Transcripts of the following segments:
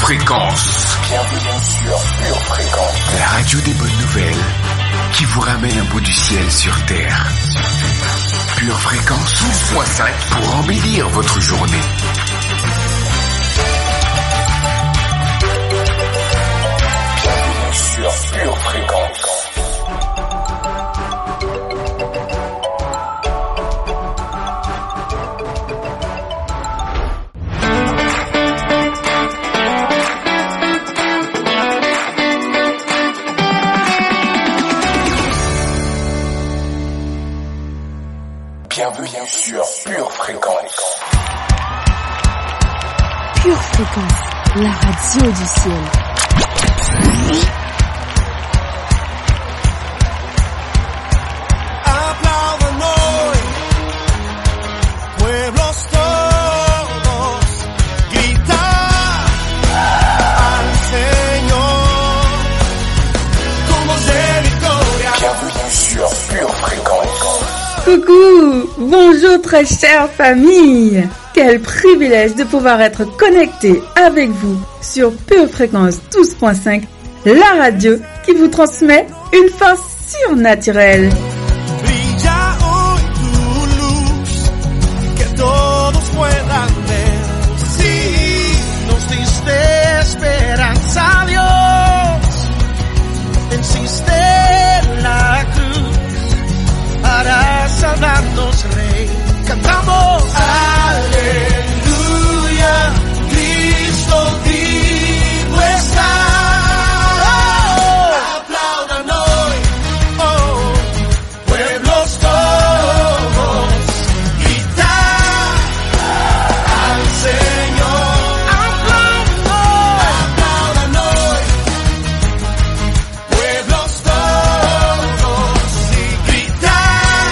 Fréquence. Bienvenue sur Pure Fréquence. La radio des bonnes nouvelles qui vous ramène un bout du ciel sur Terre. Pure Fréquence 12.5 pour embellir votre journée. Bienvenue sur Pure Fréquence. Bienvenue sur Pure Fréquence. Pure Fréquence, la radio du ciel. Aplaudan hoy, pueblos todos, gritar al Señor con voz de victoria. Bienvenue sur Pure Fréquence. Coucou, bonjour très chère famille. Quel privilège de pouvoir être connecté avec vous sur Pure Fréquence 12.5, la radio qui vous transmet une force surnaturelle. Brilla hoy tu luz, que todos puedan ver. Sí, nos diste esperanza, Dios. Venciste la cruz para salvarnos, Rey. Cantamos aleluya, Cristo vivo está. Aplaudan hoy, pueblos todos, gritar al Señor. Aplaudan hoy, pueblos todos, y gritar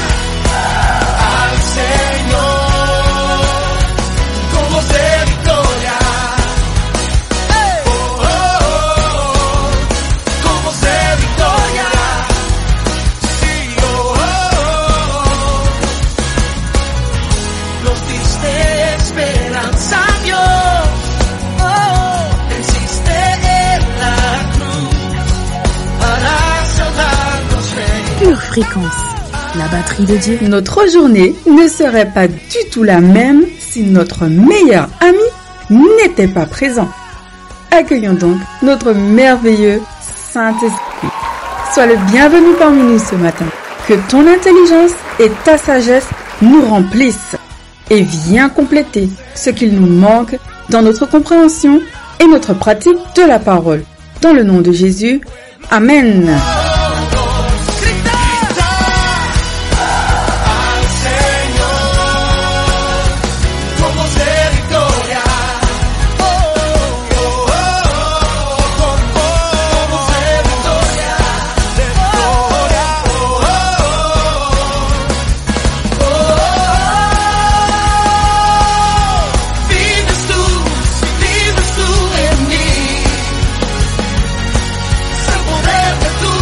al Señor con voz de victoria. Oh, oh, oh, con voz de victoria. Sí, oh, oh, oh. Nos diste esperanza, Dios. Oh, venciste en la cruz para salvarnos, Rey. Pure Fréquence, la batterie de Dieu. Notre journée ne serait pas du tout la même si notre meilleur ami n'était pas présent. Accueillons donc notre merveilleux Saint-Esprit. Sois le bienvenu parmi nous ce matin. Que ton intelligence et ta sagesse nous remplissent et viens compléter ce qu'il nous manque dans notre compréhension et notre pratique de la parole. Dans le nom de Jésus, Amen. Al Señor con voz de victoria. Oh, oh, oh, con voz de victoria, de victoria. Oh, oh, oh, oh. Vives tú en mí. Es el poder de tu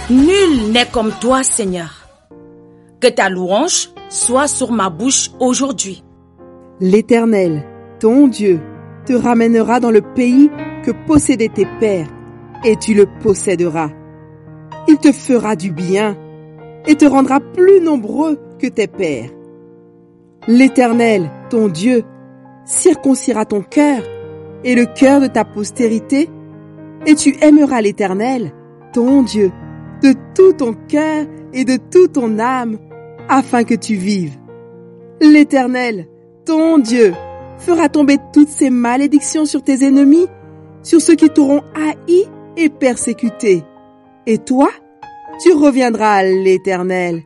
Nul n'est comme toi, Seigneur. Que ta louange soit sur ma bouche aujourd'hui. L'Éternel, ton Dieu, te ramènera dans le pays que possédaient tes pères, et tu le posséderas. Il te fera du bien et te rendra plus nombreux que tes pères. L'Éternel, ton Dieu, circoncira ton cœur et le cœur de ta postérité, et tu aimeras l'Éternel, ton Dieu, de tout ton cœur et de toute ton âme, afin que tu vives. L'Éternel, ton Dieu, fera tomber toutes ces malédictions sur tes ennemis, sur ceux qui t'auront haï et persécuté. Et toi, tu reviendras à l'Éternel,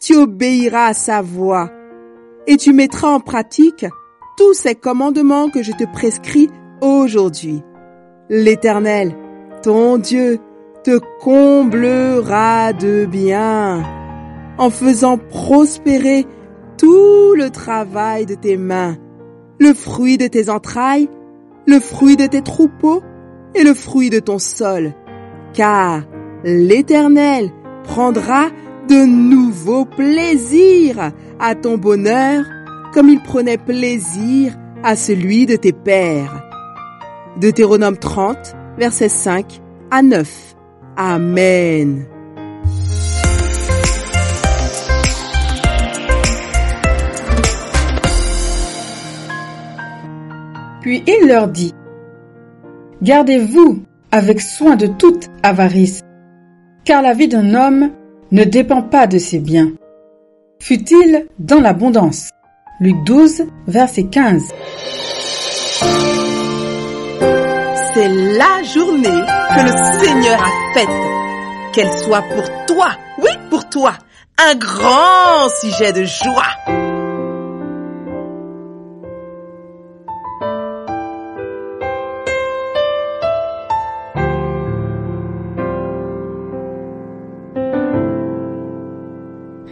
tu obéiras à sa voix, et tu mettras en pratique tous ces commandements que je te prescris aujourd'hui. L'Éternel, ton Dieu, te comblera de bien, en faisant prospérer tout le travail de tes mains, le fruit de tes entrailles, le fruit de tes troupeaux et le fruit de ton sol. Car l'Éternel prendra de nouveaux plaisirs à ton bonheur, comme il prenait plaisir à celui de tes pères. Deutéronome 30, versets 5 à 9. Amen. Puis il leur dit, « Gardez-vous avec soin de toute avarice, car la vie d'un homme ne dépend pas de ses biens. Fût-il dans l'abondance. » Luc 12, verset 15. C'est la journée que le Seigneur a faite. Qu'elle soit pour toi, oui pour toi, un grand sujet de joie.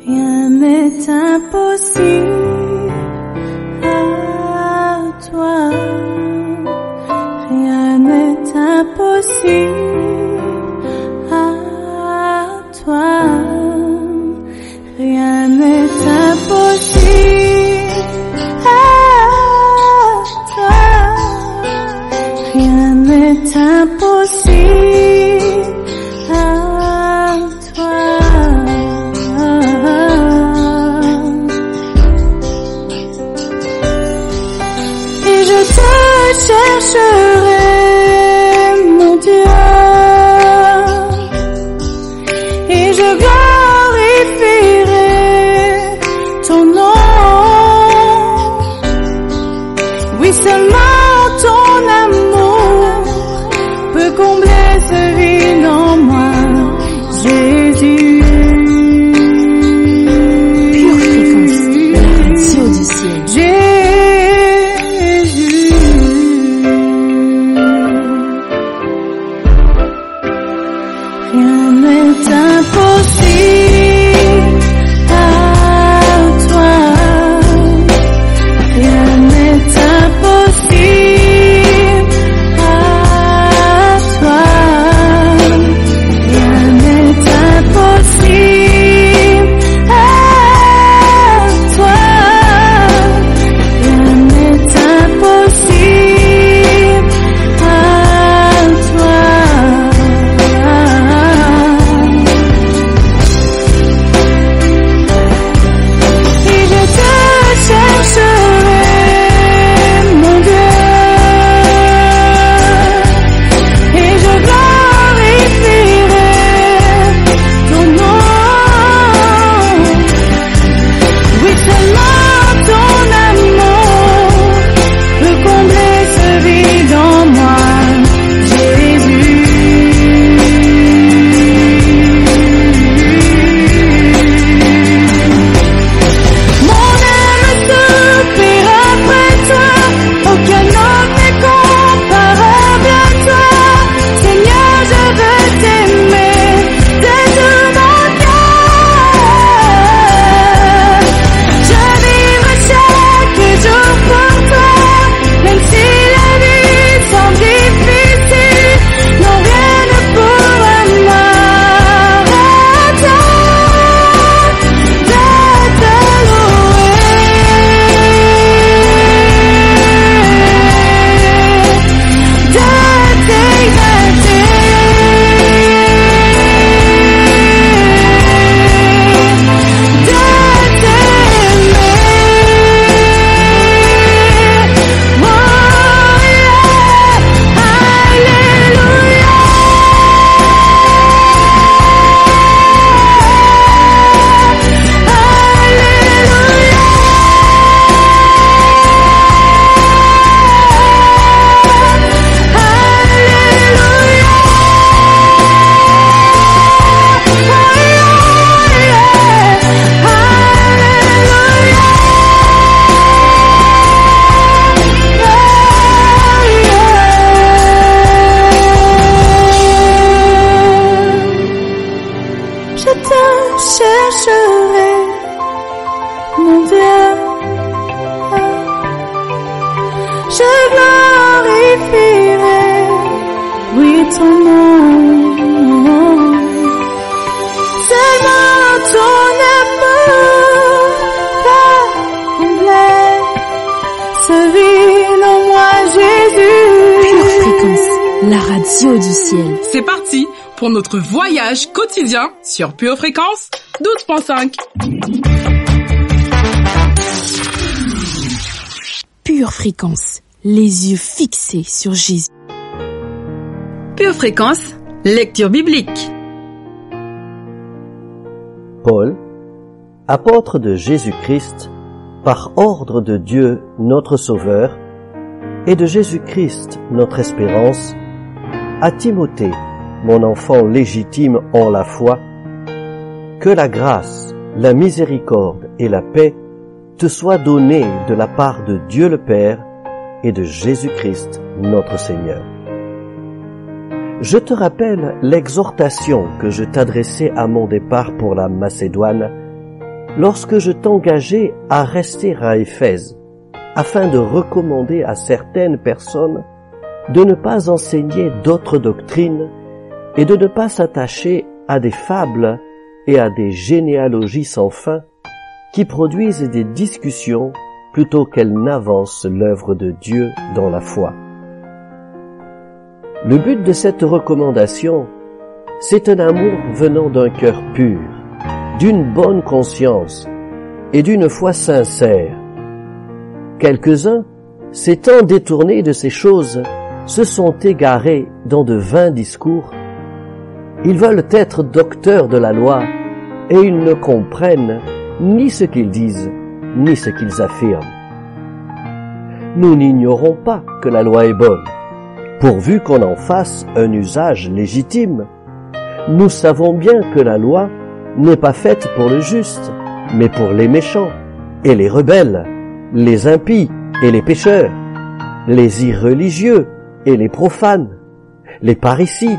Rien n'est impossible à toi. Rien n'est impossible à toi. Rien n'est impossible à toi. Rien n'est impossible à toi. Et je te chercherai, mon Dieu, et je glorifierai ton nom. Oui, seulement ton amour peut combler ce vide en moi, Jésus. Pure fréquence, la radio du ciel. Jésus. Rien n'est impossible à toi. Rien n'est impossible à toi. Rien n'est impossible à toi. Rien n'est impossible à toi. louangerai mon Dieu. Je glorifierai, oui, ton nom. Seulement ton amour Père complet se vit en moi, Jésus. Pure Fréquence, la radio du ciel. C'est parti pour notre voyage quotidien sur Pure Fréquence 12.5. Pure Fréquence, les yeux fixés sur Jésus. Pure Fréquence, lecture biblique. Paul, apôtre de Jésus-Christ, par ordre de Dieu notre Sauveur, et de Jésus-Christ notre espérance, à Timothée, mon enfant légitime en la foi, que la grâce, la miséricorde et la paix te soient données de la part de Dieu le Père et de Jésus-Christ notre Seigneur. Je te rappelle l'exhortation que je t'adressais à mon départ pour la Macédoine, lorsque je t'engageais à rester à Éphèse, afin de recommander à certaines personnes de ne pas enseigner d'autres doctrines et de ne pas s'attacher à des fables et à des généalogies sans fin qui produisent des discussions plutôt qu'elles n'avancent l'œuvre de Dieu dans la foi. Le but de cette recommandation, c'est un amour venant d'un cœur pur, d'une bonne conscience et d'une foi sincère. Quelques-uns, s'étant détournés de ces choses, se sont égarés dans de vains discours. Ils veulent être docteurs de la loi et ils ne comprennent ni ce qu'ils disent, ni ce qu'ils affirment. Nous n'ignorons pas que la loi est bonne, pourvu qu'on en fasse un usage légitime. Nous savons bien que la loi n'est pas faite pour le juste, mais pour les méchants et les rebelles, les impies et les pécheurs, les irreligieux et les profanes, les parricides,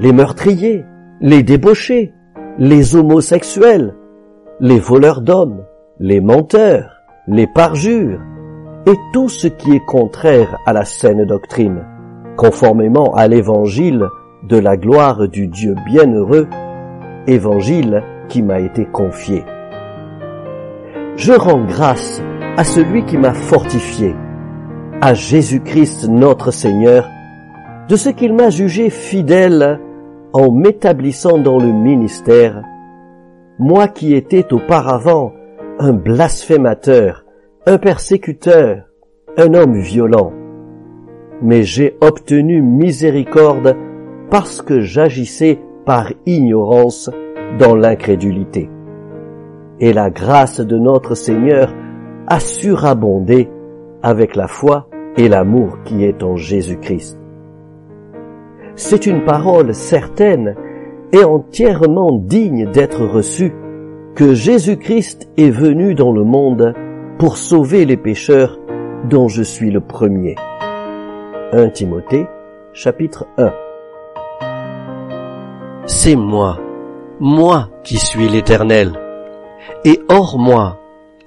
les meurtriers, les débauchés, les homosexuels, les voleurs d'hommes, les menteurs, les parjures, et tout ce qui est contraire à la saine doctrine, conformément à l'évangile de la gloire du Dieu bienheureux, évangile qui m'a été confié. Je rends grâce à celui qui m'a fortifié, à Jésus-Christ notre Seigneur, de ce qu'il m'a jugé fidèle en m'établissant dans le ministère, moi qui étais auparavant un blasphémateur, un persécuteur, un homme violent. Mais j'ai obtenu miséricorde parce que j'agissais par ignorance dans l'incrédulité. Et la grâce de notre Seigneur a surabondé avec la foi et l'amour qui est en Jésus-Christ. C'est une parole certaine et entièrement digne d'être reçue que Jésus-Christ est venu dans le monde pour sauver les pécheurs dont je suis le premier. 1 Timothée, chapitre 1. C'est moi qui suis l'Éternel, et hors moi,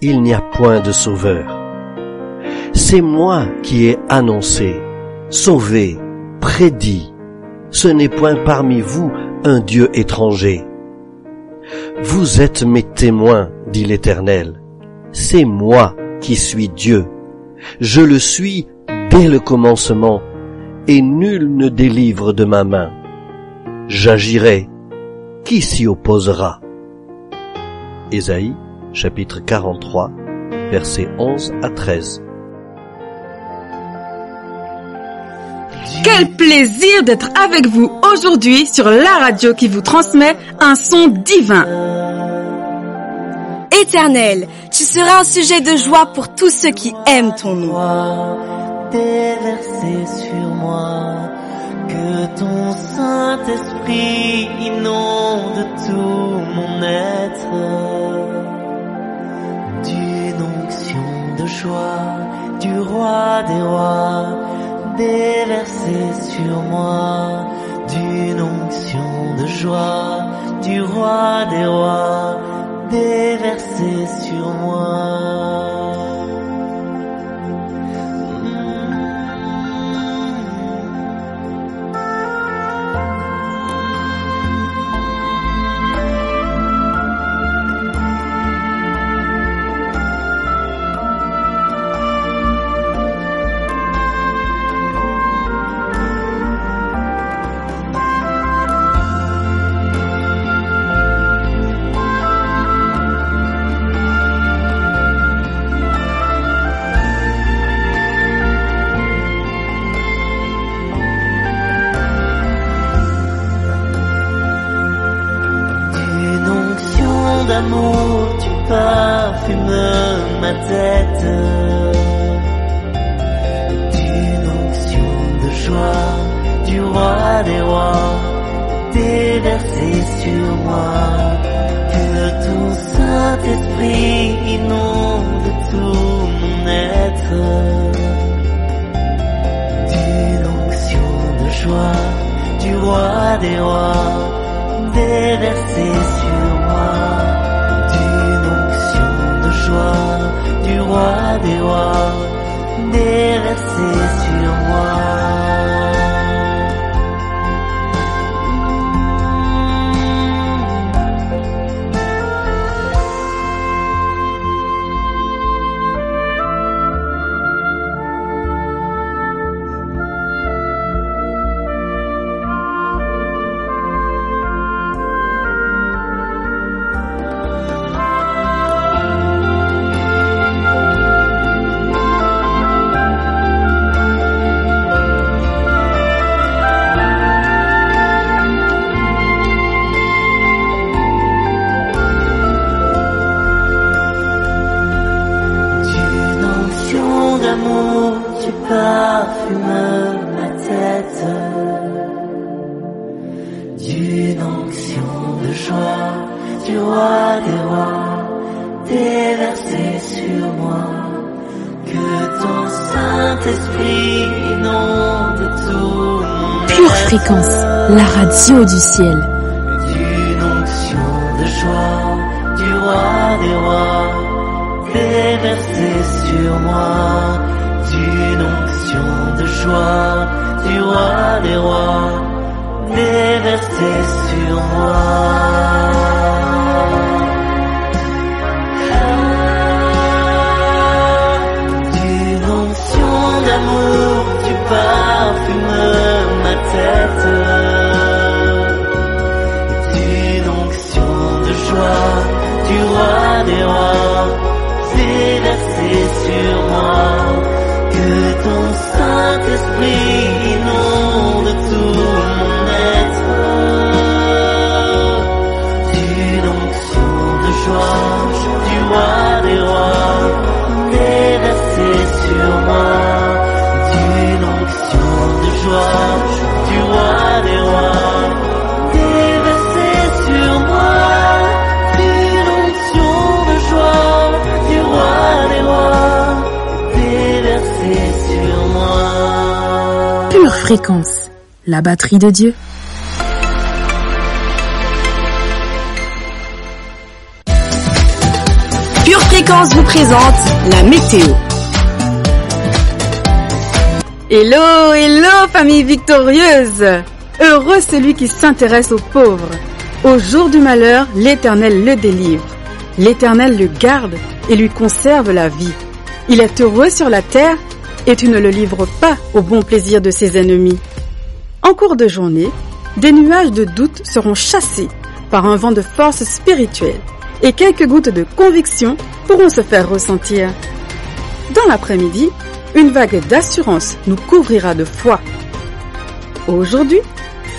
il n'y a point de sauveur. C'est moi qui ai annoncé, sauvé, prédit. Ce n'est point parmi vous un Dieu étranger. Vous êtes mes témoins, dit l'Éternel. C'est moi qui suis Dieu. Je le suis dès le commencement, et nul ne délivre de ma main. J'agirai. Qui s'y opposera? Ésaïe, chapitre 43, versets 11 à 13. Quel plaisir d'être avec vous aujourd'hui sur la radio qui vous transmet un son divin. Éternel, tu seras un sujet de joie pour tous ceux qui aiment ton nom. Déverser sur moi, que ton Saint-Esprit inonde tout mon être, d'une onction de joie du roi des rois, déverser sur moi, d'une onction de joie du roi des rois, déverser sur moi. D'amour, tu parfumes ma tête, d'une onction de joie du roi des rois, déversée sur moi, que ton Saint-Esprit inonde tout mon être, d'une onction de joie du roi des rois, déversée sur moi. Du roi des rois, déversé sur moi. Tu parfumes ma tête, d'une onction de joie du roi des rois, déversée sur moi, que ton Saint-Esprit inonde tout mon Pure Fréquence, la radio du ciel. D'une onction de joie du roi des rois, déversée sur moi. D'une onction de joie du roi des rois, déversée sur moi. D'une onction d'amour, tu parfumes ma tête, d'une onction de joie du roi des rois, déversée sur moi. Que ton Saint-Esprit inonde tout mon être, d'une onction de joie du roi des rois, déversée sur moi. D'une onction de joie du roi des rois, déversée sur moi. D'une onction de joie du roi des rois, déversée sur moi. Pure Fréquence, la batterie de Dieu. Pure Fréquence vous présente la météo. Hello, hello famille victorieuse! Heureux celui qui s'intéresse aux pauvres. Au jour du malheur, l'Éternel le délivre. L'Éternel le garde et lui conserve la vie. Il est heureux sur la terre et tu ne le livres pas au bon plaisir de ses ennemis. En cours de journée, des nuages de doute seront chassés par un vent de force spirituelle et quelques gouttes de conviction pourront se faire ressentir. Dans l'après-midi, une vague d'assurance nous couvrira de foi. Aujourd'hui,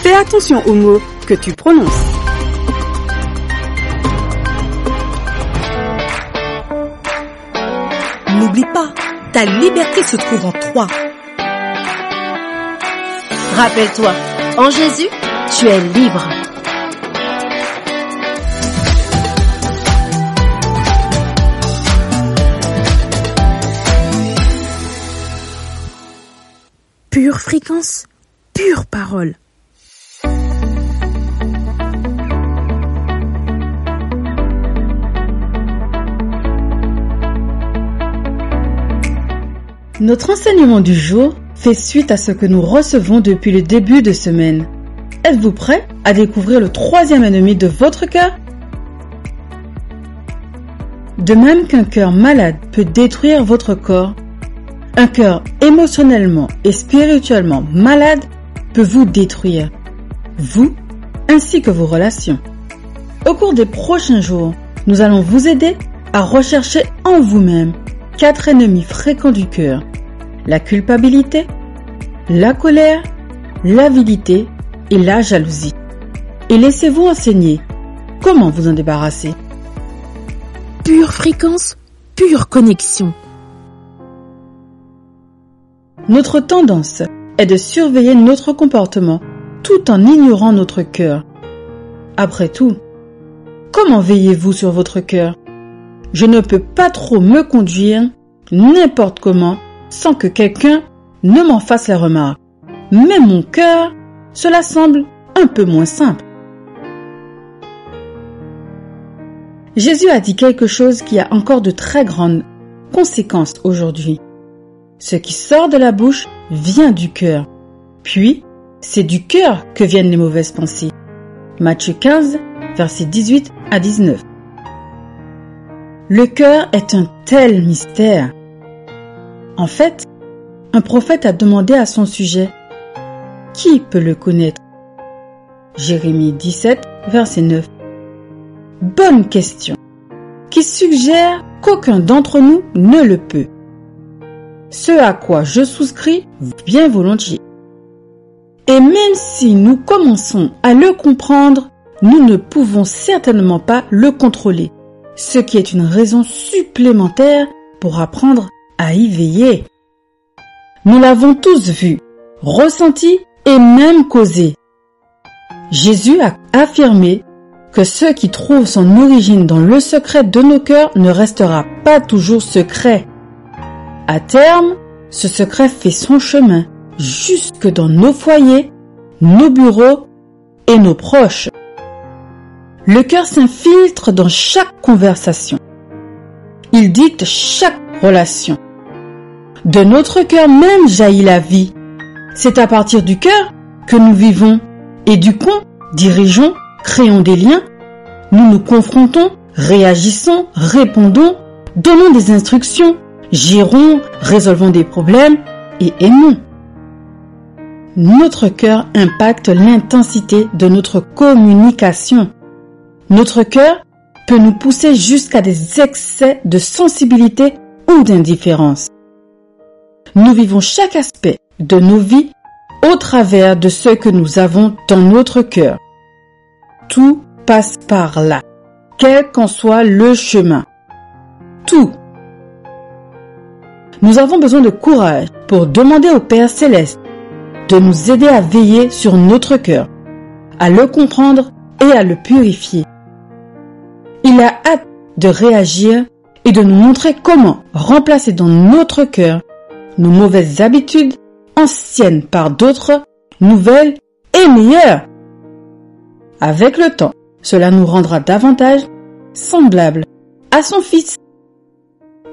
fais attention aux mots que tu prononces. N'oublie pas, ta liberté se trouve en toi. Rappelle-toi, en Jésus, tu es libre. Pure Fréquence, pure parole. Notre enseignement du jour fait suite à ce que nous recevons depuis le début de semaine. Êtes-vous prêt à découvrir le troisième ennemi de votre cœur? De même qu'un cœur malade peut détruire votre corps, un cœur émotionnellement et spirituellement malade peut vous détruire, vous ainsi que vos relations. Au cours des prochains jours, nous allons vous aider à rechercher en vous-même 4 ennemis fréquents du cœur: la culpabilité, la colère, l'avidité et la jalousie. Et laissez-vous enseigner comment vous en débarrasser. Pure fréquence, pure connexion. Notre tendance est de surveiller notre comportement tout en ignorant notre cœur. Après tout, comment veillez-vous sur votre cœur? Je ne peux pas trop me conduire n'importe comment sans que quelqu'un ne m'en fasse la remarque. Mais mon cœur, cela semble un peu moins simple. Jésus a dit quelque chose qui a encore de très grandes conséquences aujourd'hui. Ce qui sort de la bouche vient du cœur. Puis, c'est du cœur que viennent les mauvaises pensées. Matthieu 15, versets 18 à 19. Le cœur est un tel mystère. En fait, un prophète a demandé à son sujet: qui peut le connaître? Jérémie 17, verset 9. Bonne question, qui suggère qu'aucun d'entre nous ne le peut. Ce à quoi je souscris bien volontiers. Et même si nous commençons à le comprendre, nous ne pouvons certainement pas le contrôler, ce qui est une raison supplémentaire pour apprendre à y veiller. Nous l'avons tous vu, ressenti et même causé. Jésus a affirmé que ce qui trouve son origine dans le secret de nos cœurs ne restera pas toujours secret. À terme, ce secret fait son chemin jusque dans nos foyers, nos bureaux et nos proches. Le cœur s'infiltre dans chaque conversation. Il dicte chaque relation. De notre cœur même jaillit la vie. C'est à partir du cœur que nous vivons, éduquons, dirigeons, créons des liens. Nous nous confrontons, réagissons, répondons, donnons des instructions, gérons, résolvons des problèmes et aimons. Notre cœur impacte l'intensité de notre communication. Notre cœur peut nous pousser jusqu'à des excès de sensibilité ou d'indifférence. Nous vivons chaque aspect de nos vies au travers de ce que nous avons dans notre cœur. Tout passe par là, quel qu'en soit le chemin. Tout. Nous avons besoin de courage pour demander au Père Céleste de nous aider à veiller sur notre cœur, à le comprendre et à le purifier. Il a hâte de réagir et de nous montrer comment remplacer dans notre cœur nos mauvaises habitudes anciennes par d'autres, nouvelles et meilleures. Avec le temps, cela nous rendra davantage semblables à son Fils.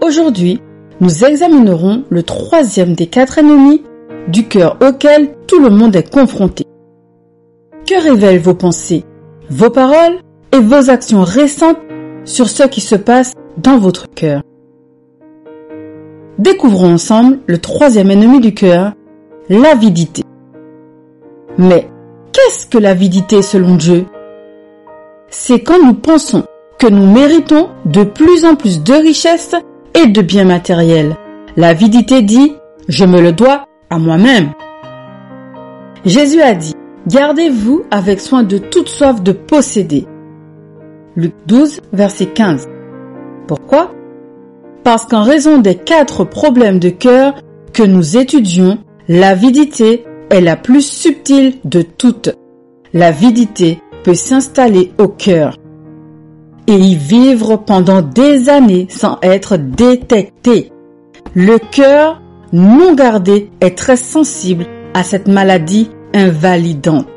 Aujourd'hui, nous examinerons le 3e des 4 ennemis du cœur auquel tout le monde est confronté. Que révèlent vos pensées, vos paroles et vos actions récentes sur ce qui se passe dans votre cœur? Découvrons ensemble le 3e ennemi du cœur, l'avidité. Mais qu'est-ce que l'avidité selon Dieu? C'est quand nous pensons que nous méritons de plus en plus de richesses et de biens matériels. L'avidité dit « je me le dois à moi-même ». Jésus a dit « gardez-vous avec soin de toute soif de posséder ». Luc 12, verset 15. Pourquoi? Parce qu'en raison des 4 problèmes de cœur que nous étudions, l'avidité est la plus subtile de toutes. L'avidité peut s'installer au cœur et y vivre pendant des années sans être détectée. Le cœur non gardé est très sensible à cette maladie invalidante.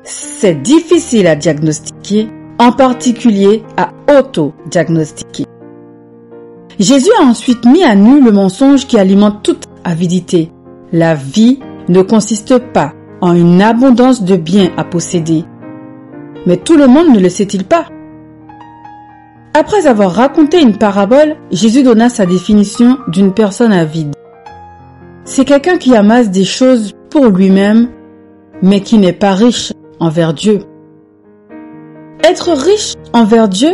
C'est difficile à diagnostiquer, en particulier à auto-diagnostiquer. Jésus a ensuite mis à nu le mensonge qui alimente toute avidité. La vie ne consiste pas en une abondance de biens à posséder. Mais tout le monde ne le sait-il pas? Après avoir raconté une parabole, Jésus donna sa définition d'une personne avide. C'est quelqu'un qui amasse des choses pour lui-même, mais qui n'est pas riche envers Dieu. Être riche envers Dieu,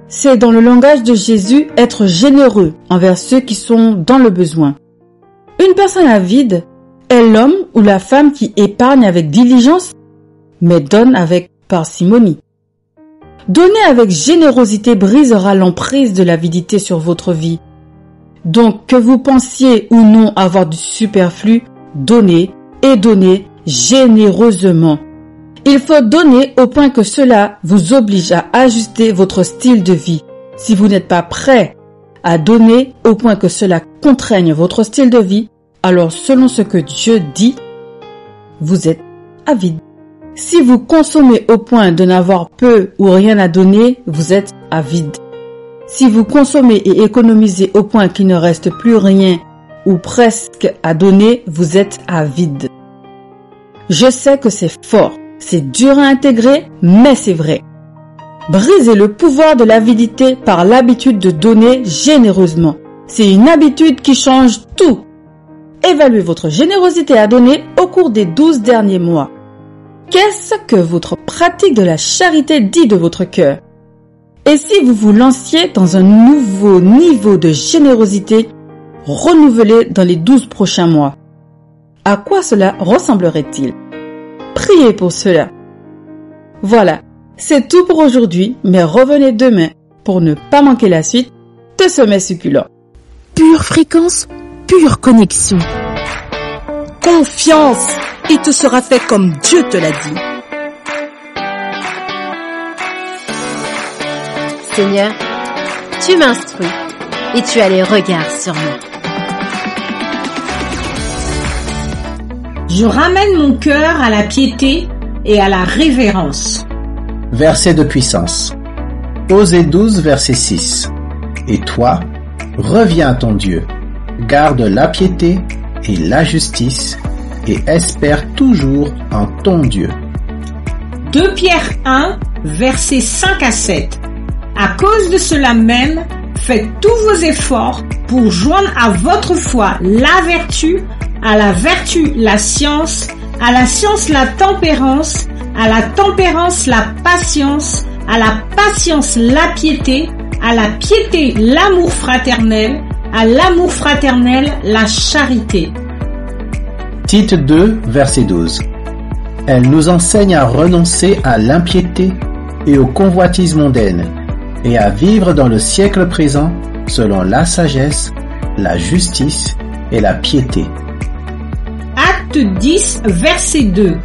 c'est dans le langage de Jésus être généreux envers ceux qui sont dans le besoin. Une personne avide est l'homme ou la femme qui épargne avec diligence, mais donne avec parcimonie. Donner avec générosité brisera l'emprise de l'avidité sur votre vie. Donc, que vous pensiez ou non avoir du superflu, donnez et donnez généreusement. Il faut donner au point que cela vous oblige à ajuster votre style de vie. Si vous n'êtes pas prêt à donner au point que cela contraigne votre style de vie, alors selon ce que Dieu dit, vous êtes avide. Si vous consommez au point de n'avoir peu ou rien à donner, vous êtes avide. Si vous consommez et économisez au point qu'il ne reste plus rien ou presque à donner, vous êtes avide. Je sais que c'est fort, c'est dur à intégrer, mais c'est vrai. Brisez le pouvoir de l'avidité par l'habitude de donner généreusement. C'est une habitude qui change tout. Évaluez votre générosité à donner au cours des 12 derniers mois. Qu'est-ce que votre pratique de la charité dit de votre cœur? Et si vous vous lanciez dans un nouveau niveau de générosité renouvelé dans les 12 prochains mois? À quoi cela ressemblerait-il? Priez pour cela. Voilà, c'est tout pour aujourd'hui, mais revenez demain pour ne pas manquer la suite de Sommet Succulent. Pure fréquence, pure connexion. Confiance, il te sera fait comme Dieu te l'a dit. Seigneur, tu m'instruis et tu as les regards sur moi. Je ramène mon cœur à la piété et à la révérence. Verset de puissance. Osée 12, verset 6. Et toi, reviens à ton Dieu, garde la piété et la justice, et espère toujours en ton Dieu. 2 Pierre 1, versets 5 à 7. À cause de cela même, faites tous vos efforts pour joindre à votre foi la vertu, à la vertu la science, à la science la tempérance, à la tempérance la patience, à la patience la piété, à la piété l'amour fraternel, à l'amour fraternel la charité. Tite 2, verset 12. Elle nous enseigne à renoncer à l'impiété et aux convoitises mondaines, et à vivre dans le siècle présent selon la sagesse, la justice et la piété. Acte 10, verset 2.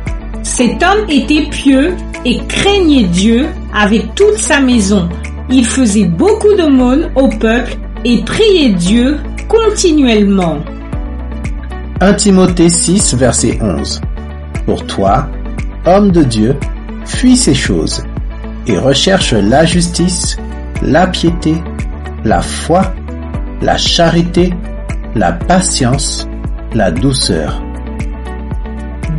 Cet homme était pieux et craignait Dieu avec toute sa maison. Il faisait beaucoup d'aumônes au peuple et priait Dieu continuellement. 1 Timothée 6, verset 11. Pour toi, homme de Dieu, fuis ces choses et recherche la justice, la piété, la foi, la charité, la patience, la douceur.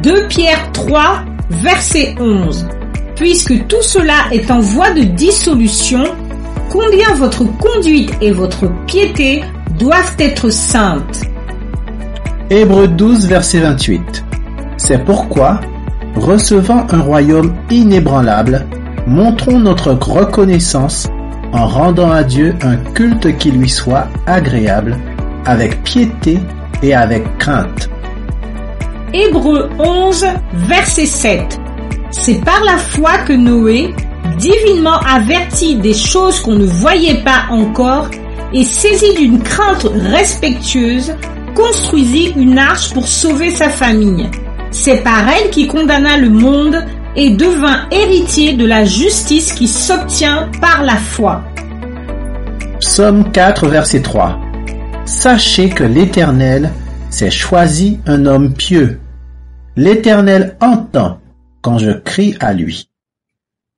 2 Pierre 3, verset 11. Puisque tout cela est en voie de dissolution, combien votre conduite et votre piété doivent être saintes. Hébreux 12, verset 28. C'est pourquoi, recevant un royaume inébranlable, montrons notre reconnaissance en rendant à Dieu un culte qui lui soit agréable, avec piété et avec crainte. Hébreux 11, verset 7. C'est par la foi que Noé, divinement averti des choses qu'on ne voyait pas encore, et saisi d'une crainte respectueuse, construisit une arche pour sauver sa famille. C'est par elle qu'il condamna le monde et devint héritier de la justice qui s'obtient par la foi. Psaume 4, verset 3. Sachez que l'Éternel s'est choisi un homme pieux. L'Éternel entend quand je crie à lui.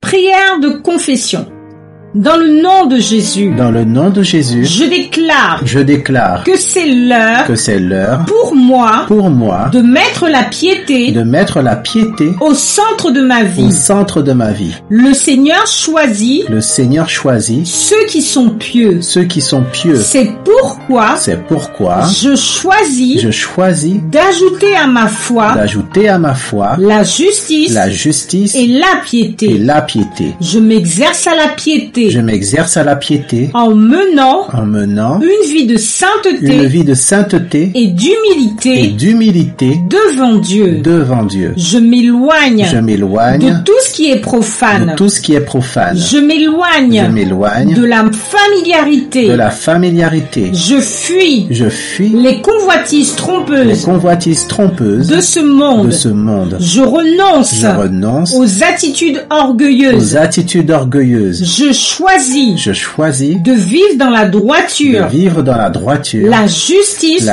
Prière de confession. Dans le nom de Jésus. Dans le nom de Jésus. Je déclare que c'est l'heure pour moi de mettre la piété au centre de ma vie. Le Seigneur choisit ceux qui sont pieux. C'est pourquoi je choisis d'ajouter à ma foi la justice et la piété. Je m'exerce à la piété en menant une vie de sainteté et d'humilité devant Dieu. Je m'éloigne de tout ce qui est profane. Je m'éloigne de la familiarité. Je fuis les convoitises trompeuses de ce monde. Je renonce aux attitudes orgueilleuses. Je choisis de vivre dans la droiture, la justice,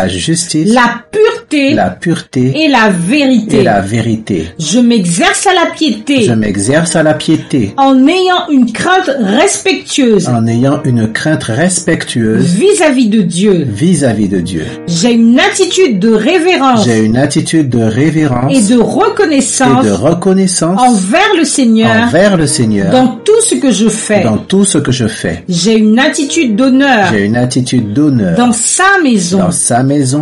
la pureté et la vérité. Je m'exerce à la piété en ayant une crainte respectueuse vis-à-vis de Dieu. J'ai une attitude de révérence et de reconnaissance envers le Seigneur dans tout ce que je fais. J'ai une attitude d'honneur dans sa maison.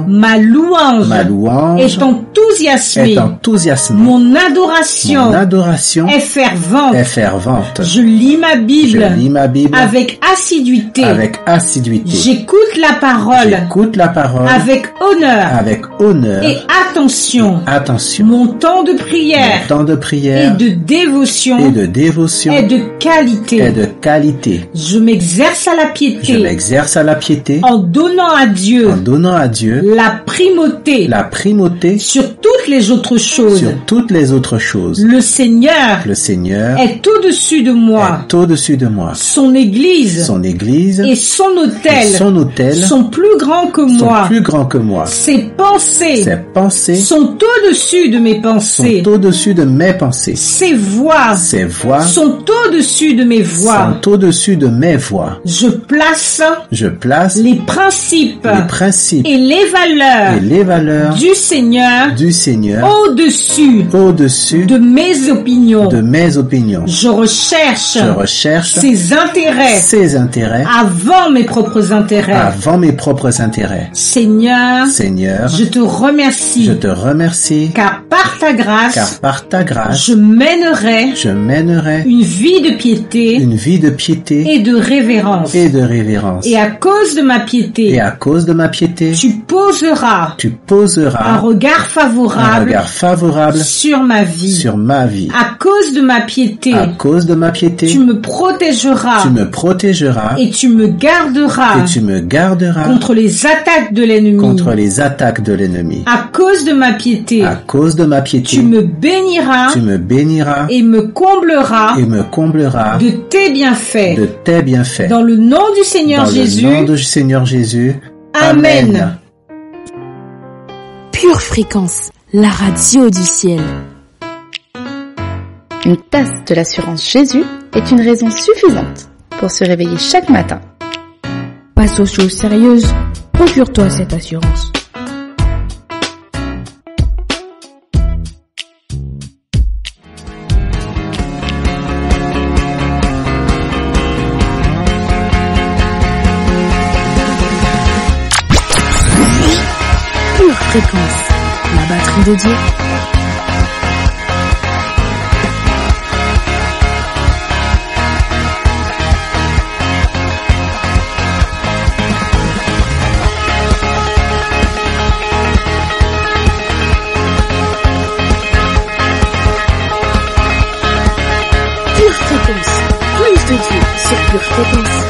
Ma louange est enthousiasmée. Mon adoration est fervente. Je lis ma Bible avec assiduité. J'écoute la parole avec honneur et attention. Mon temps de prière et de dévotion est de qualité. Je m'exerce à la piété en donnant à Dieu la primauté sur toutes les autres choses. Le Seigneur est au-dessus de moi. Son église et son autel sont plus grands que moi. Ses pensées sont au-dessus de mes pensées. Ses voix sont au-dessus de mes voix. Je place les principes et les valeurs du Seigneur au-dessus de mes opinions. Je recherche ses intérêts avant mes propres intérêts. Seigneur, je te remercie car par ta grâce, je mènerai une vie de piété et de révérence. Et à cause de ma piété, tu poseras un regard favorable sur ma vie. À cause de ma piété, tu me protégeras et tu me garderas contre les attaques de l'ennemi. À cause de ma piété, tu me béniras et me combleras de tes bienfaits. Dans le nom du Seigneur Jésus. Amen. Pure Fréquence, la radio du ciel. Une tasse de l'assurance Jésus est une raison suffisante pour se réveiller chaque matin. Passe aux choses sérieuses, procure-toi cette assurance. Pure Fréquence, la batterie de Dieu. Pure Fréquence, plus de Dieu sur Pure Fréquence.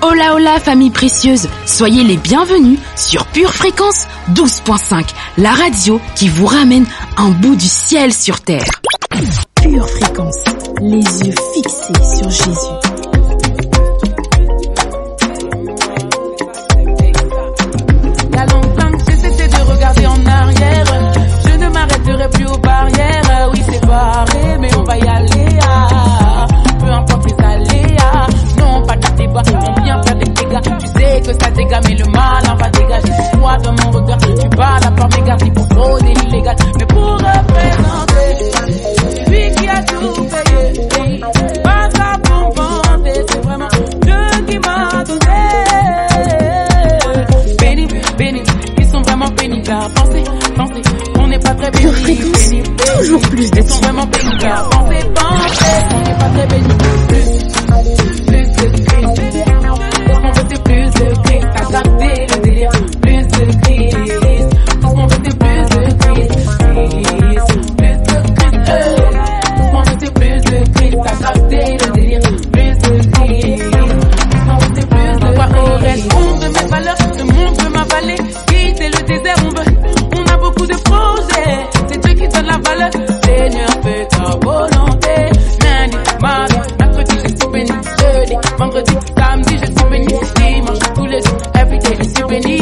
Hola hola famille précieuse, soyez les bienvenus sur Pure Fréquence 12.5, la radio qui vous ramène un bout du ciel sur terre. Pure Fréquence, les yeux fixés sur Jésus. toujours plus de tirs. Vraiment pénibles à penser, on n'est pas très bénis. Plus de Christ. Tout ce qu'on veut c'est plus de Christ. T'as capté le délire. Plus de Christ. Tout ce qu'on veut c'est plus de Christ. Plus de Christ. Tout ce qu'on veut c'est plus de Christ. T'as capté le délire. Plus de Christ. Tout ce qu'on veut c'est plus de Christ. Au reste, on veut mes valeurs. Le monde veut m'avaler. Quitter le désert, on a beaucoup de projets. C'est Dieu qui donne la valeur. Seigneur, fais ta volonté. Lundi, mardi, mercredi, je suis béni. Jeudi, vendredi, samedi, je suis béni. Dimanche, tous les jours, everyday, je suis béni.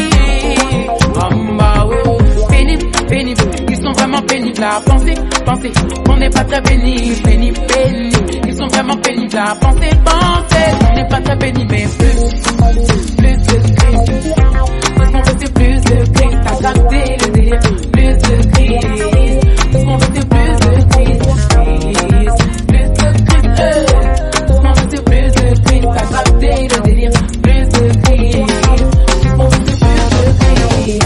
Pénible, pénible, ils sont vraiment pénibles à penser, penser. On n'est pas très bénis, pénible, pénible. Ils sont vraiment pénibles à penser, penser. On n'est pas très bénis, mais plus de Christ. Tout ce qu'on veut c'est plus de Christ. T'as capté le délire. Plus de Christ. Tout ce qu'on veut c'est plus de Christ. Plus de Christ. Tout ce qu'on veut c'est plus de Christ. T'as capté le délire. Plus de Christ. Tout ce qu'on veut c'est plus de Christ.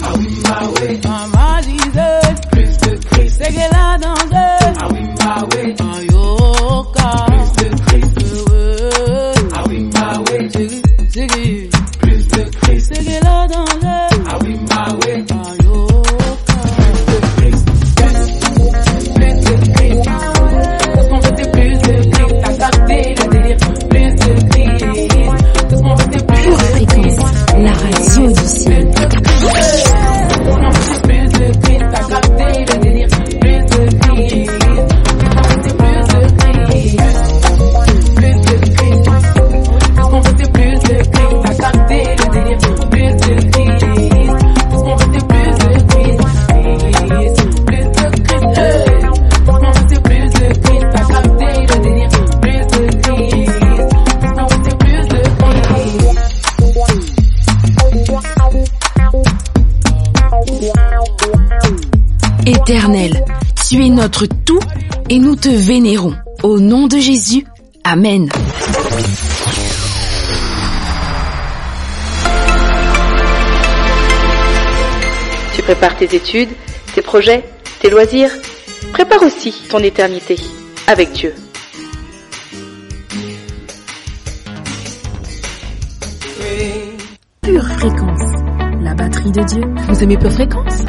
Ah oui, ma way. Maman disait plus de Christ. C'est qu'elle a dansé. Ah oui, ma way. En yoga. Plus de Christ. Ah oui, ma way. C'est qui? Plus de Christ. C'est qu'elle a dansé. Ah oui, ma way. En yoga. Plus de Christ. Plus de Christ. Tout ce qu'on veut c'est plus de Christ. T'as capté le délire. Plus de Christ. Tout ce qu'on veut c'est plus Pure de Fréquence, Christ. la radio du ciel. Éternel, tu es notre tout et nous te vénérons. Au nom de Jésus, Amen. Tu prépares tes études, tes projets, tes loisirs. Prépare aussi ton éternité avec Dieu. Pure Fréquence, la batterie de Dieu. Vous aimez Pure Fréquence?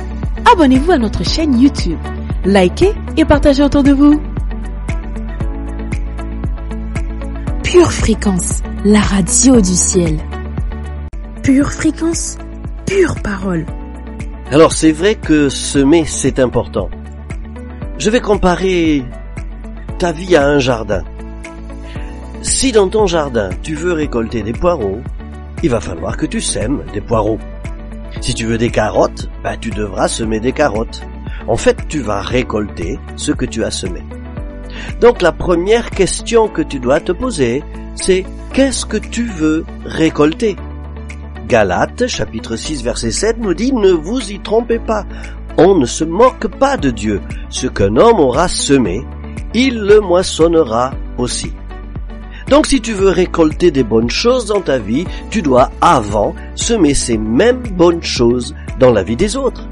Abonnez-vous à notre chaîne YouTube, likez et partagez autour de vous. Pure Fréquence, la radio du ciel. Pure Fréquence, pure parole. Alors c'est vrai que semer c'est important. Je vais comparer ta vie à un jardin. Si dans ton jardin tu veux récolter des poireaux, il va falloir que tu sèmes des poireaux. Si tu veux des carottes, tu devras semer des carottes. En fait, tu vas récolter ce que tu as semé. Donc la première question que tu dois te poser, c'est qu'est-ce que tu veux récolter? Galates, chapitre 6, verset 7 nous dit « Ne vous y trompez pas, on ne se moque pas de Dieu. Ce qu'un homme aura semé, il le moissonnera aussi. » Donc si tu veux récolter des bonnes choses dans ta vie, tu dois avant semer ces mêmes bonnes choses dans la vie des autres.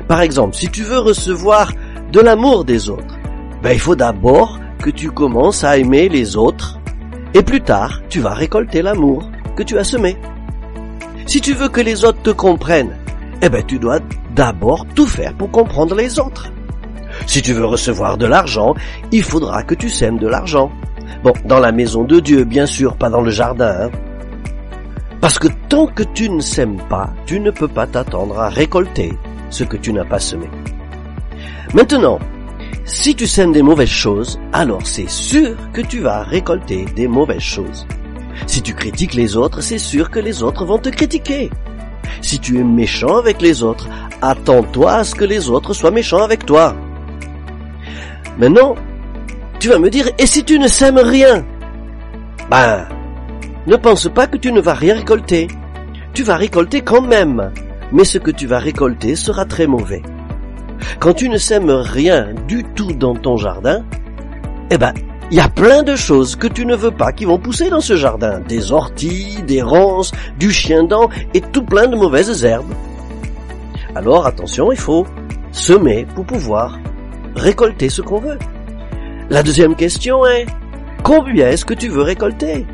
Par exemple, si tu veux recevoir de l'amour des autres, il faut d'abord que tu commences à aimer les autres et plus tard, tu vas récolter l'amour que tu as semé. Si tu veux que les autres te comprennent, tu dois d'abord tout faire pour comprendre les autres. Si tu veux recevoir de l'argent, il faudra que tu sèmes de l'argent. Bon, dans la maison de Dieu, bien sûr, pas dans le jardin. Parce que tant que tu ne sèmes pas, tu ne peux pas t'attendre à récolter ce que tu n'as pas semé. Maintenant, si tu sèmes des mauvaises choses, alors c'est sûr que tu vas récolter des mauvaises choses. Si tu critiques les autres, c'est sûr que les autres vont te critiquer. Si tu es méchant avec les autres, attends-toi à ce que les autres soient méchants avec toi. Maintenant, tu vas me dire, et si tu ne sèmes rien? Ne pense pas que tu ne vas rien récolter. Tu vas récolter quand même, mais ce que tu vas récolter sera très mauvais. Quand tu ne sèmes rien du tout dans ton jardin, Il y a plein de choses que tu ne veux pas qui vont pousser dans ce jardin. Des orties, des ronces, du chien-dent et tout plein de mauvaises herbes. Alors attention, il faut semer pour pouvoir récolter ce qu'on veut. La deuxième question est, combien est-ce que tu veux récolter?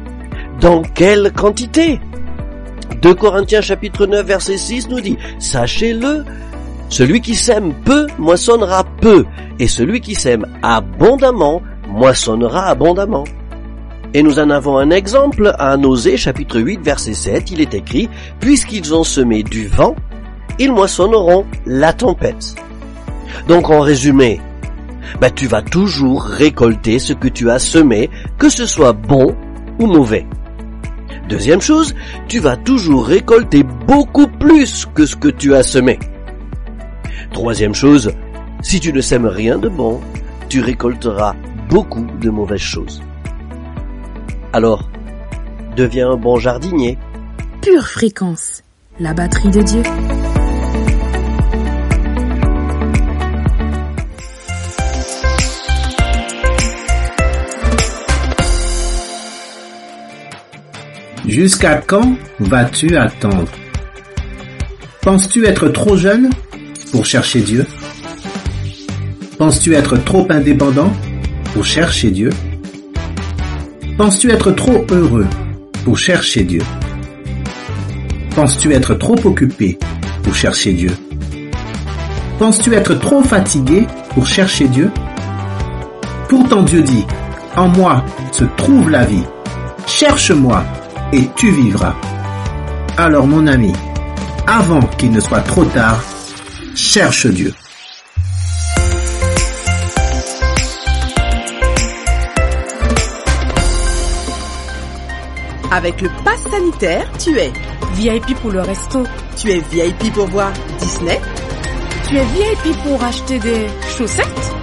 Dans quelle quantité? 2 Corinthiens chapitre 9 verset 6 nous dit, sachez-le, celui qui sème peu moissonnera peu, et celui qui sème abondamment moissonnera abondamment. Et nous en avons un exemple à Osée chapitre 8 verset 7, il est écrit, puisqu'ils ont semé du vent, ils moissonneront la tempête. Donc en résumé, tu vas toujours récolter ce que tu as semé, que ce soit bon ou mauvais. Deuxième chose, tu vas toujours récolter beaucoup plus que ce que tu as semé. Troisième chose, si tu ne sèmes rien de bon, tu récolteras beaucoup de mauvaises choses. Alors, deviens un bon jardinier. Pure Fréquence, la batterie de Dieu. Jusqu'à quand vas-tu attendre? Penses-tu être trop jeune pour chercher Dieu? Penses-tu être trop indépendant pour chercher Dieu? Penses-tu être trop heureux pour chercher Dieu? Penses-tu être trop occupé pour chercher Dieu? Penses-tu être trop fatigué pour chercher Dieu? Pourtant Dieu dit, en moi se trouve la vie. Cherche-moi et tu vivras. Alors mon ami, avant qu'il ne soit trop tard, cherche Dieu. Avec le pass sanitaire, tu es VIP pour le resto, tu es VIP pour voir Disney, tu es VIP pour acheter des chaussettes.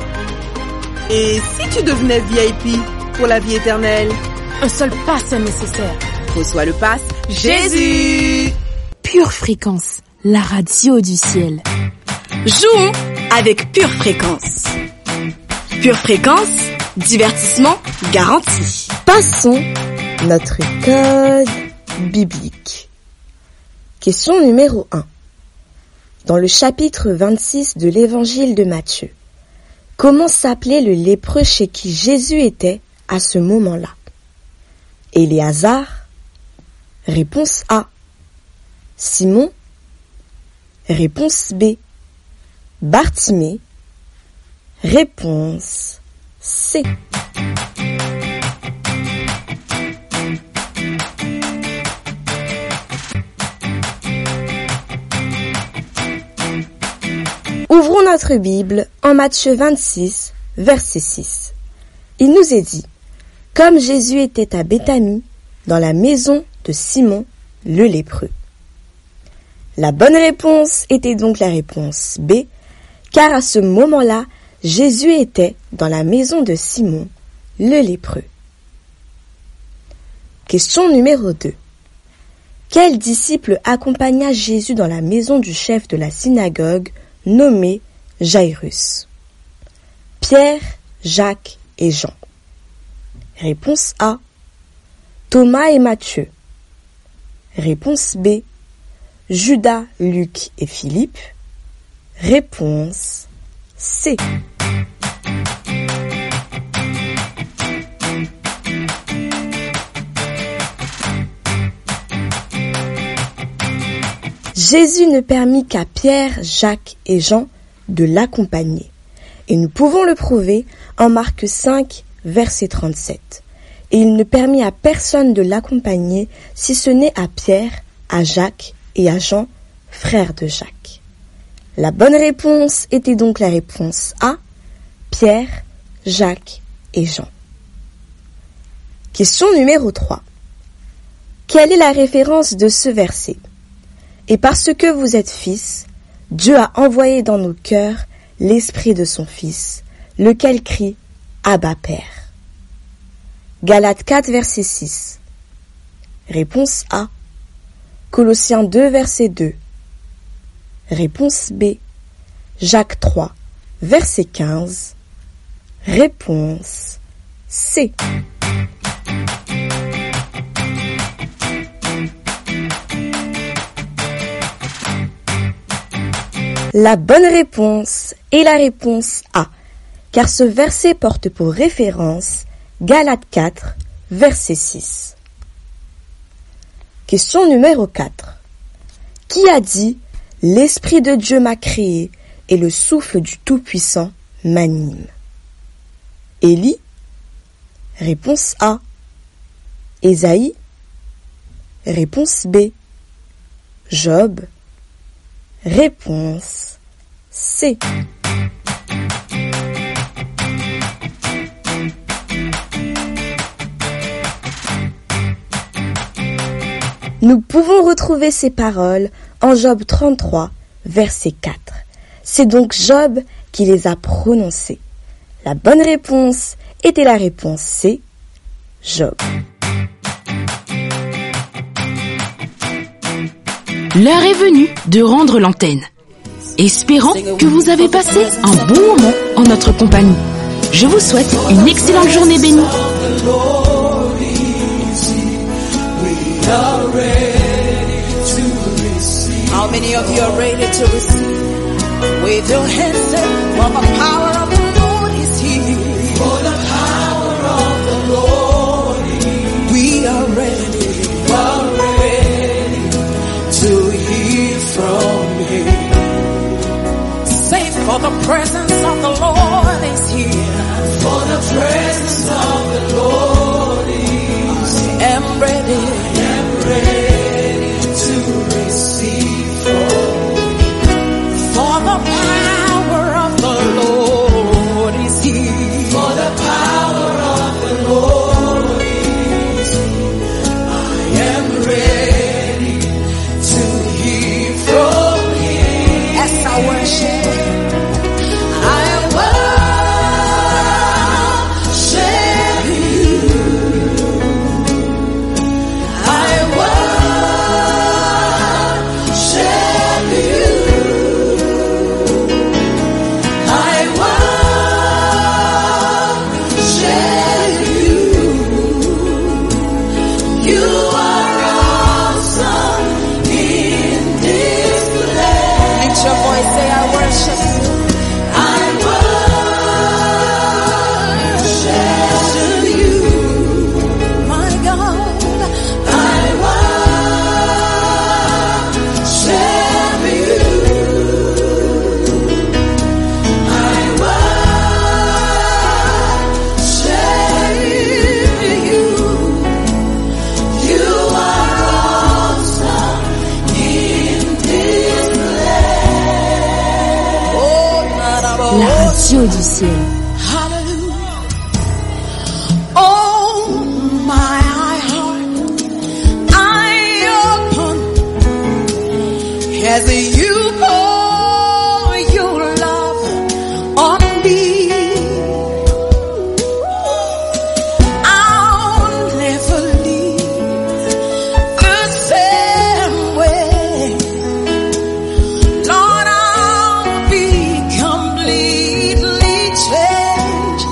Et si tu devenais VIP pour la vie éternelle? Un seul pass est nécessaire. Reçois le pass Jésus. Pure Fréquence, la radio du ciel. Jouons avec Pure Fréquence. Pure Fréquence, divertissement garanti. Passons notre code biblique. Question numéro 1. Dans le chapitre 26 de l'évangile de Matthieu, comment s'appelait le lépreux chez qui Jésus était à ce moment-là? Éléazar? Réponse A. Simon? Réponse B. Bartimée? Réponse C. Ouvrons notre Bible en Matthieu 26, verset 6. Il nous est dit, comme Jésus était à Béthanie, dans la maison de Simon le lépreux. La bonne réponse était donc la réponse B, car à ce moment-là, Jésus était dans la maison de Simon le lépreux. Question numéro 2. Quel disciple accompagna Jésus dans la maison du chef de la synagogue nommé Jairus? Pierre, Jacques et Jean. Réponse A. Thomas et Matthieu. Réponse B. Judas, Luc et Philippe. Réponse C. Jésus ne permit qu'à Pierre, Jacques et Jean de l'accompagner. Et nous pouvons le prouver en Marc 5, verset 37. Et il ne permit à personne de l'accompagner si ce n'est à Pierre, à Jacques et à Jean, frères de Jacques. La bonne réponse était donc la réponse A, Pierre, Jacques et Jean. Question numéro 3. Quelle est la référence de ce verset? Et parce que vous êtes fils, Dieu a envoyé dans nos cœurs l'esprit de son Fils, lequel crie Abba Père. Galates 4, verset 6. Réponse A. Colossiens 2, verset 2. Réponse B. Jacques 3, verset 15. Réponse C. La bonne réponse est la réponse A, car ce verset porte pour référence Galates 4, verset 6. Question numéro 4. Qui a dit « L'Esprit de Dieu m'a créé et le souffle du Tout-Puissant m'anime » Élie? Réponse A. Ésaïe? Réponse B. Job? Réponse C. Nous pouvons retrouver ces paroles en Job 33, verset 4. C'est donc Job qui les a prononcées. La bonne réponse était la réponse C, Job. L'heure est venue de rendre l'antenne. Espérant que vous avez passé un bon moment en notre compagnie. Je vous souhaite une excellente journée bénie. How many of you are ready to receive? Wave your hands and for the power of the Lord is here. For the power of the Lord is here. We are ready. We are ready to hear from Him. Say, for the presence of the Lord is here. For the presence of the Lord is here. I am ready. I am ready to receive from Him. For the power of the Lord is here. For the power of the Lord is here. I am ready to hear from Him. As I worship, radio du ciel. Oh, my heart, I open as you pour your love on me. I'll never leave the same way. Lord, I'll be completely changed.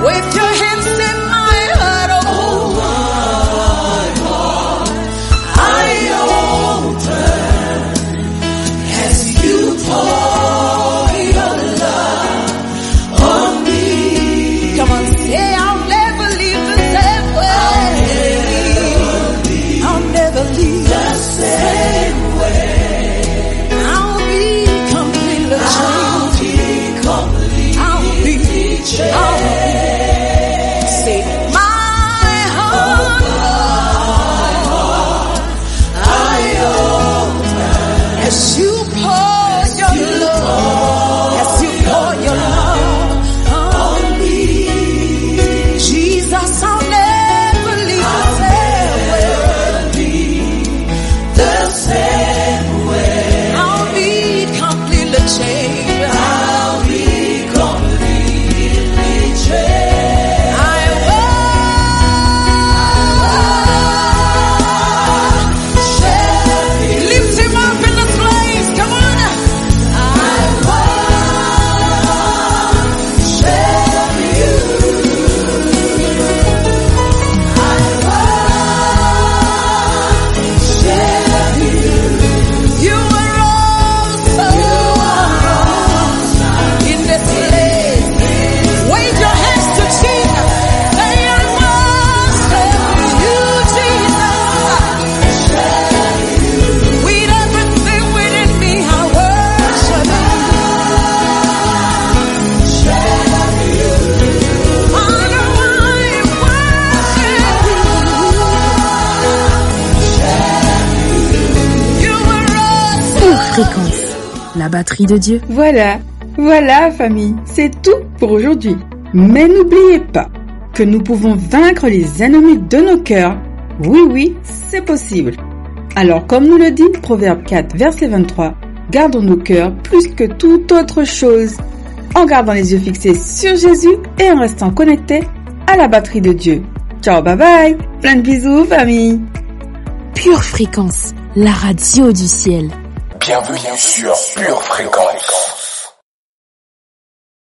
Wave your hands in my heart, oh my heart, I open as you pour your love on me. Come on, say I'll never leave the same way. I'll never leave the same way. I'll be completely changed. I'll be changed. Say my heart, I open as you pour your love, as you pour your love on me. Jesus, I'll never leave the same way. I'll be completely changed. I'll be completely changed. I will lift him up in this place. Come on. I will share you. Fréquence, la batterie de Dieu. Voilà famille, c'est tout pour aujourd'hui. Mais n'oubliez pas que nous pouvons vaincre les ennemis de nos cœurs. Oui, c'est possible. Alors comme nous le dit Proverbe 4 verset 23, gardons nos cœurs plus que toute autre chose, en gardant les yeux fixés sur Jésus et en restant connectés à la batterie de Dieu. Ciao, bye bye, plein de bisous famille. Pure Fréquence, la radio du ciel. Bienvenue sur Pure Fréquence.